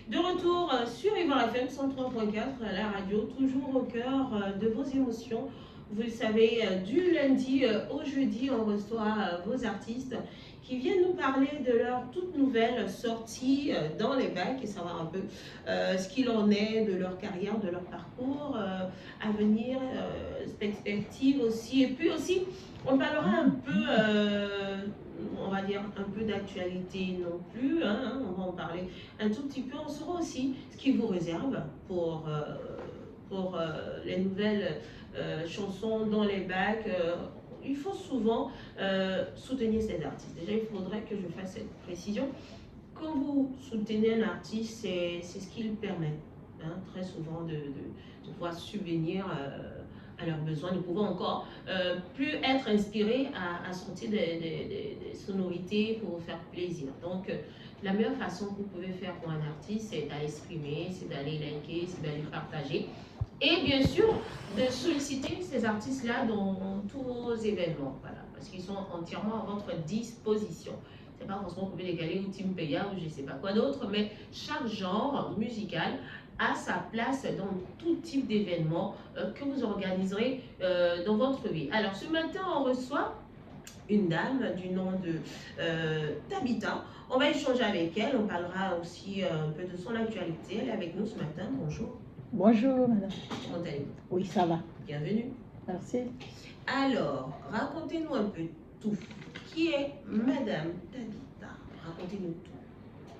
De retour sur Ivoire FM 103.4, la radio, toujours au cœur de vos émotions. Vous le savez, du lundi au jeudi, on reçoit vos artistes qui viennent nous parler de leur toute nouvelle sortie dans les bacs et savoir un peu ce qu'il en est de leur carrière, de leur parcours à venir, perspective aussi. Et puis aussi, on parlera un peu, on va dire, un peu d'actualité non plus, hein, on va en parler un tout petit peu. On saura aussi ce qui vous réserve pour les nouvelles chansons dans les bacs. Il faut souvent soutenir ces artistes. Déjà, il faudrait que je fasse cette précision. Quand vous soutenez un artiste, c'est ce qu'il permet, hein, très souvent, de pouvoir subvenir à leurs besoins, de pouvoir encore plus être inspiré à sortir des sonorités pour vous faire plaisir. Donc, la meilleure façon que vous pouvez faire pour un artiste, c'est d'aller streamer, c'est d'aller liker, c'est d'aller partager. Et bien sûr, de solliciter ces artistes-là dans tous vos événements, voilà, parce qu'ils sont entièrement à votre disposition. C'est pas forcément Coupé Décalé ou Team Peya ou je sais pas quoi d'autre, mais chaque genre musical a sa place dans tout type d'événement que vous organiserez dans votre vie. Alors ce matin, on reçoit une dame du nom de Tabitha. On va échanger avec elle, on parlera aussi un peu de son actualité. Elle est avec nous ce matin, bonjour. Bonjour, madame. Comment allez-vous? Oui, ça va. Bienvenue. Merci. Alors, racontez-nous un peu tout. Qui est Madame Tabitha? Racontez-nous tout.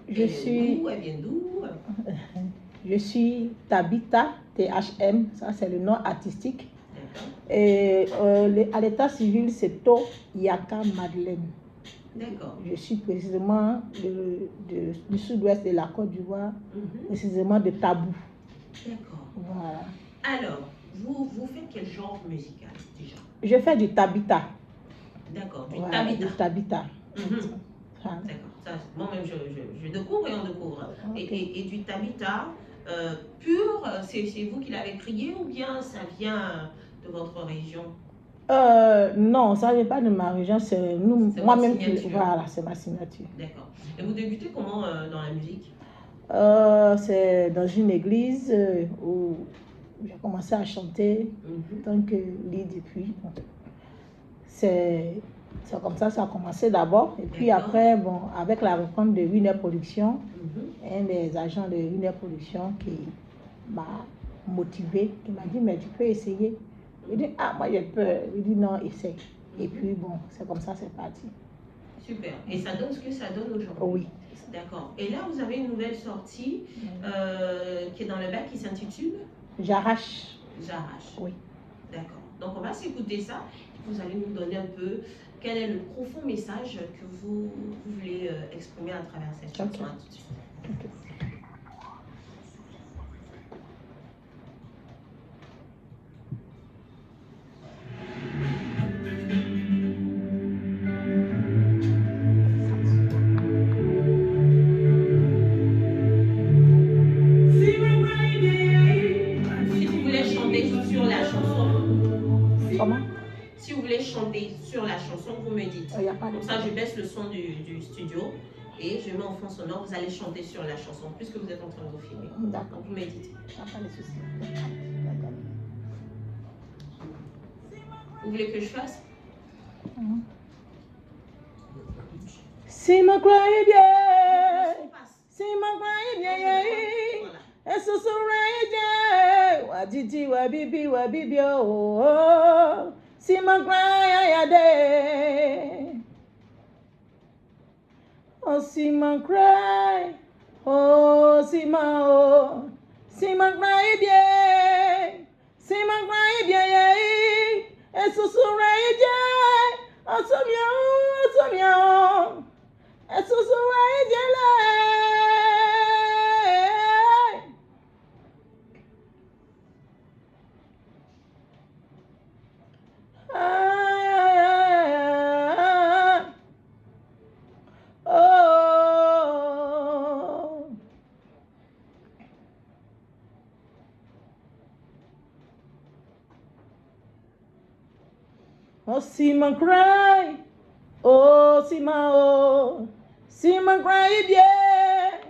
Je suis... Elle vient d'où? Je suis Tabitha, THM, ça c'est le nom artistique. D'accord. Et à l'état civil, c'est To Yaka Madeleine. D'accord. Je suis précisément du sud-ouest de la Côte d'Ivoire, précisément de Tabou. D'accord. Voilà. Alors, vous faites quel genre musical déjà? Je fais du Tabitha. D'accord, du Voilà, Tabitha. du Tabitha. D'accord, moi-même je découvre et on découvre. Okay. Et du Tabitha pur, c'est vous qui l'avez créé ou bien ça vient de votre région? Non, ça ne vient pas de ma région, c'est moi-même qui... Voilà, c'est ma signature. D'accord. Et vous débutez comment dans la musique? C'est dans une église où j'ai commencé à chanter en tant que lead et puis bon, c'est comme ça a commencé d'abord et puis après, bon, avec la rencontre de Winner Production, un des agents de Winner Production qui m'a motivé, qui m'a dit mais tu peux essayer. Je dis ah moi j'ai peur, il dit non essaye et puis bon c'est comme ça c'est parti. Super. Et ça donne ce que ça donne aujourd'hui? Oui. D'accord. Et là, vous avez une nouvelle sortie qui est dans le bac qui s'intitule J'arrache. J'arrache. Oui. D'accord. Donc, on va s'écouter ça. Vous allez nous donner un peu quel est le profond message que vous voulez exprimer à travers cette chanson. Okay. Tout de suite. Okay. Si vous voulez chanter sur la chanson, vous me dites. Comme ça, je baisse le son du studio et je mets en fond sonore. Vous allez chanter sur la chanson puisque vous êtes en train de vous filmer. D'accord. Vous me dites. Pas de souci. Vous voulez que je fasse? Si ma croyez bien, si ma croyez bien, et ce serait bien. Wadidi, wabibi, oh. Si ma croyez bien, oh si ma croyez, oh si ma croyez bien, si ma croyez bien, et ce serait bien. Oh so bien. Et ce serait bien là. Oh, see my cry, oh, see my cry, yeah.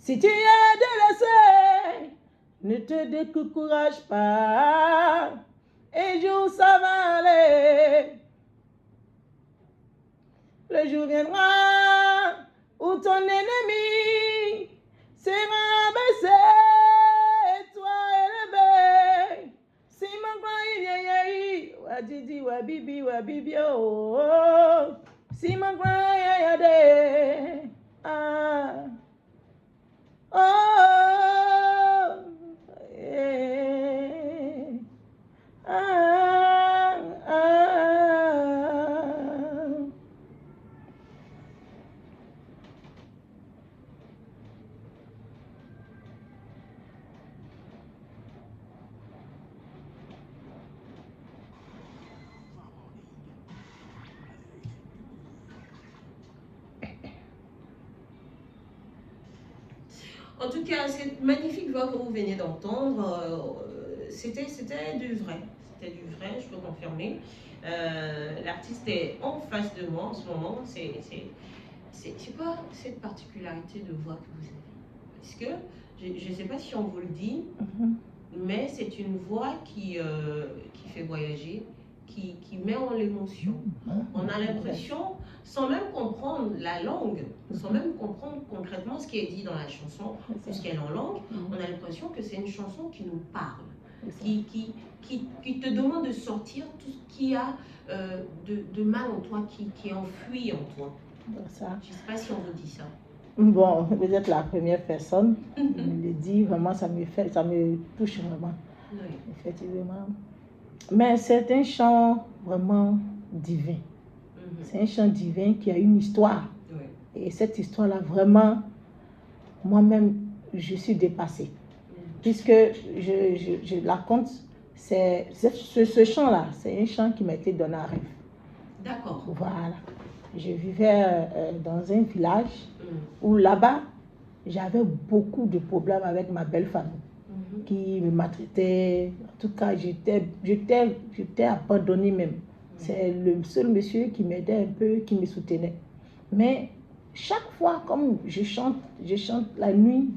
Si tu es délaissé, ne te décourage pas. Un jour ça va aller. Le jour viendra où ton ennemi sera baissé et toi élevé. Si mon grand wa didi wa bibi oh. Si mon grand ah. Oh, yeah. En tout cas, cette magnifique voix que vous venez d'entendre, c'était du vrai. C'était du vrai, je peux confirmer. L'artiste est en face de moi en ce moment. C'est quoi cette particularité de voix que vous avez? Parce que, je ne sais pas si on vous le dit, mais c'est une voix qui fait voyager, qui met en l'émotion. On a l'impression, sans même comprendre la langue, sans même comprendre concrètement ce qui est dit dans la chanson, puisqu'elle est en langue, on a l'impression que c'est une chanson qui nous parle, qui te demande de sortir tout ce qu'il y a de mal en toi, qui est enfoui en toi. Je ne sais pas si on vous dit ça. Bon, vous êtes la première personne qui me le dit, vraiment ça me touche vraiment, oui. Effectivement. Mais c'est un chant vraiment divin. C'est un chant divin qui a une histoire. Oui. Et cette histoire-là, vraiment, moi-même, je suis dépassée. Puisque je la compte, ce chant-là, c'est un chant qui m'a été donné à rêve. D'accord. Voilà. Je vivais dans un village où là-bas, j'avais beaucoup de problèmes avec ma belle famille qui me maltraitait. En tout cas, j'étais abandonnée même. C'est le seul monsieur qui m'aidait un peu, qui me soutenait. Mais chaque fois, comme je chante la nuit,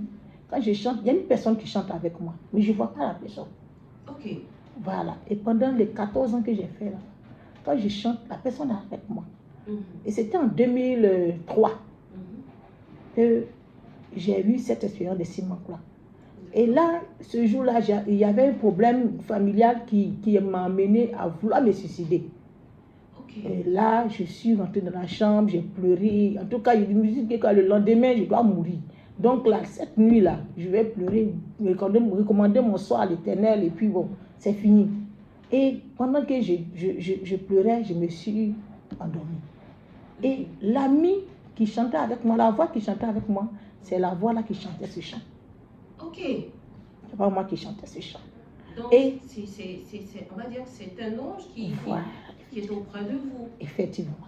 quand je chante, il y a une personne qui chante avec moi, mais je ne vois pas la personne. Ok. Voilà. Et pendant les 14 ans que j'ai fait là, quand je chante, la personne est avec moi. Et c'était en 2003 que j'ai eu cette expérience de Simancla. Et là, ce jour-là, il y avait un problème familial qui m'a amené à vouloir me suicider. Et là, je suis rentrée dans la chambre, j'ai pleuré. En tout cas, je me suis dit que le lendemain, je dois mourir. Donc là, cette nuit-là, je vais pleurer, recommander mon sort à l'Éternel, et puis bon, c'est fini. Et pendant que je pleurais, je me suis endormie. Et l'ami qui chantait avec moi, la voix qui chantait avec moi, c'est la voix là qui chantait ce chant. Ok. C'est pas moi qui chantais ce chant. Donc, et on va dire que c'est un ange qui est auprès de vous. Effectivement.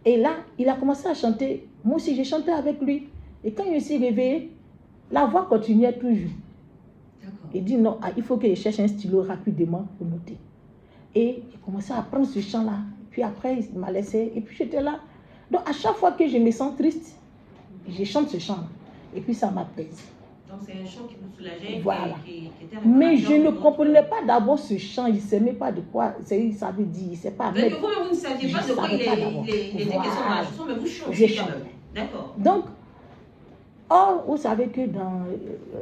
Et là, il a commencé à chanter. Moi aussi, j'ai chanté avec lui. Et quand je me suis réveillée, la voix continuait toujours. Il dit non, il faut que je cherche un stylo rapidement pour noter. Et j'ai commencé à prendre ce chant-là. Puis après, il m'a laissé. Et puis j'étais là. Donc à chaque fois que je me sens triste, je chante ce chant-là. Et puis ça m'apaise. Donc c'est un chant qui vous soulageait. Voilà. Qui était mais je ne comprenais pas d'abord ce chant. Il ne savait pas de quoi ça veut dire. Il ne sait pas. Donc vous ne saviez pas de quoi il était question dans la chanson, mais vous chantez quand même. D'accord. Donc, or, vous savez que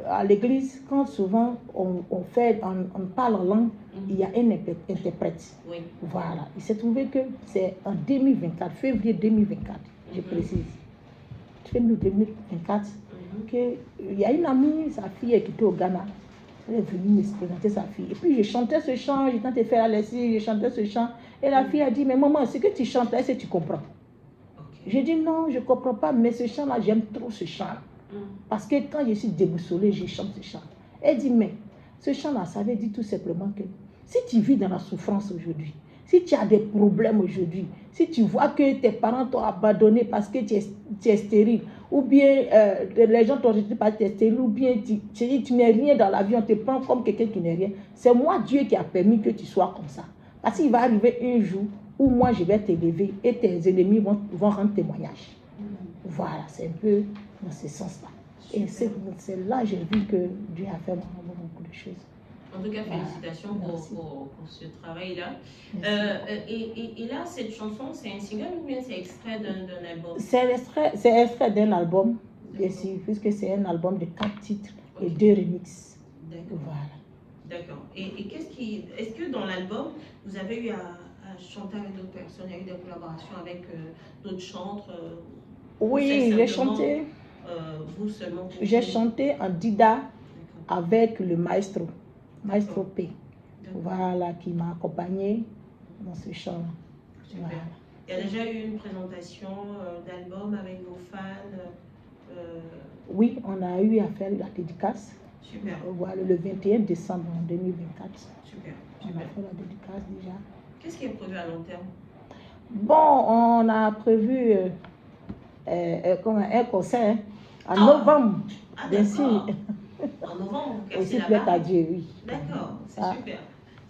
à l'église, quand souvent on parle en langue, il y a un interprète. Oui. Voilà. Il s'est trouvé que c'est en 2024, février 2024, je précise. Février 2024, qu'il y a une amie, sa fille qui était au Ghana. Elle est venue me présenter sa fille. Et puis je chantais ce chant, j'étais en train de faire la lessive, je chantais ce chant. Et la fille a dit, mais maman, ce que tu chantes là, est-ce que tu comprends? J'ai dit non, je ne comprends pas, mais ce chant-là, j'aime trop ce chant. Parce que quand je suis déboussolée, je chante ce chant. Elle dit, mais ce chant-là, ça veut dire tout simplement que si tu vis dans la souffrance aujourd'hui, si tu as des problèmes aujourd'hui, si tu vois que tes parents t'ont abandonné parce que tu es stérile, ou bien les gens t'ont rejeté parce que tu es stérile, ou bien tu n'es rien dans la vie, on te prend comme quelqu'un qui n'est rien, c'est moi Dieu qui a permis que tu sois comme ça. Parce qu'il va arriver un jour où moi je vais t'élever et tes ennemis vont rendre témoignage. Voilà, c'est un peu dans ce sens-là. Et c'est là que j'ai vu que Dieu a fait vraiment beaucoup de choses. En tout cas, félicitations pour ce travail-là. Et là, cette chanson, c'est un single ou bien c'est extrait d'un album? C'est extrait d'un album, puisque c'est un album de 4 titres et 2 remixes. D'accord. Voilà. D'accord. Et est-ce que dans l'album, vous avez eu à chanter avec d'autres personnes, il y a eu des collaborations avec d'autres chantres? Oui, j'ai chanté. Vous seulement? J'ai chanté en Dida avec le maestro P. Voilà, qui m'a accompagné dans ce chant. Voilà. Il y a déjà eu une présentation d'album avec vos fans? Oui, on a eu à faire la dédicace. Super. Voilà, le 21 décembre 2024. Super. On a fait la dédicace déjà. Qu'est-ce qui est prévu à long terme? Bon, on a prévu un concert en novembre. Bien sûr. En novembre, vous cassez aussi la plaît barre. à Dieu, oui. D'accord, c'est super.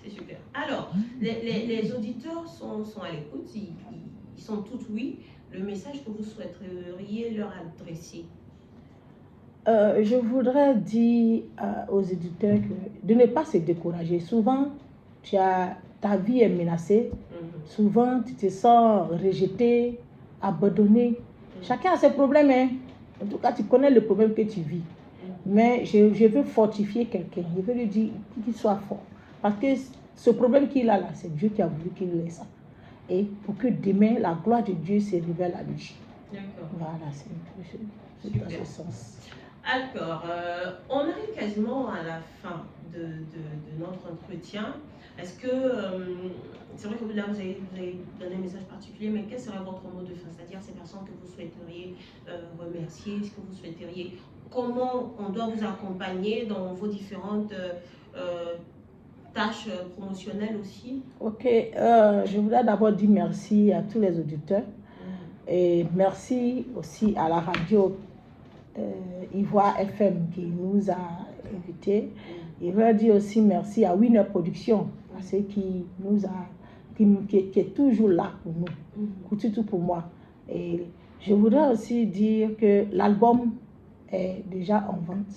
C'est super. Alors, les auditeurs sont à l'écoute, ils sont tous oui. Le message que vous souhaiteriez leur adresser? Je voudrais dire aux éditeurs de ne pas se décourager. Souvent, ta vie est menacée. Souvent, tu te sens rejeté, abandonné. Chacun a ses problèmes. Hein. En tout cas, tu connais le problème que tu vis. Mais je veux fortifier quelqu'un. Je veux lui dire qu'il soit fort. Parce que ce problème qu'il a là, c'est Dieu qui a voulu qu'il ait ça. Et pour que demain, la gloire de Dieu se révèle à lui. D'accord. Voilà, c'est dans ce sens. Alors, on arrive quasiment à la fin de notre entretien. Est-ce que, c'est vrai que là, vous avez donné un message particulier, mais quel serait votre mot de fin? C'est-à-dire ces personnes que vous souhaiteriez remercier, ce que vous souhaiteriez, comment on doit vous accompagner dans vos différentes tâches promotionnelles aussi? Ok, je voudrais d'abord dire merci à tous les auditeurs et merci aussi à la radio Ivoire FM qui nous a invités. Je voudrais dire aussi merci à Winner Production, parce qui est toujours là pour nous, surtout pour moi. Et je voudrais aussi dire que l'album est déjà en vente.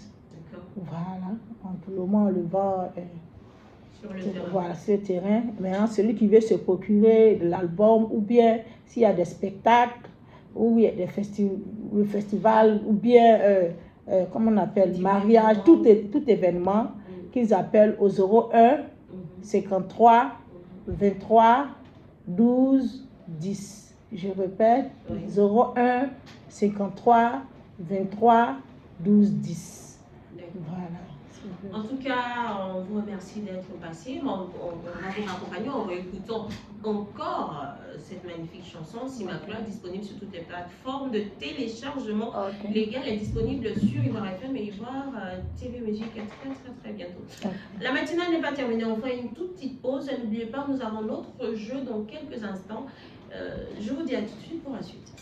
Voilà, pour le moment on le vend sur le terrain. Maintenant, celui qui veut se procurer l'album, ou bien s'il y a des spectacles, ou il y a des festivals, ou bien, comment on appelle, mariage, tout événement, qu'ils appellent au 01 53 23 12 10. Je répète, 01 53 23 12 10. Voilà. En tout cas, on vous remercie d'être passé. On va vous accompagner en réécoutant encore cette magnifique chanson, Simacla, disponible sur toutes les plateformes de téléchargement légal. Elle est disponible sur Ivoire FM et Ivoire TV Musique très bientôt. La matinale n'est pas terminée. On fait une toute petite pause. N'oubliez pas, nous avons notre jeu dans quelques instants. Je vous dis à tout de suite pour la suite.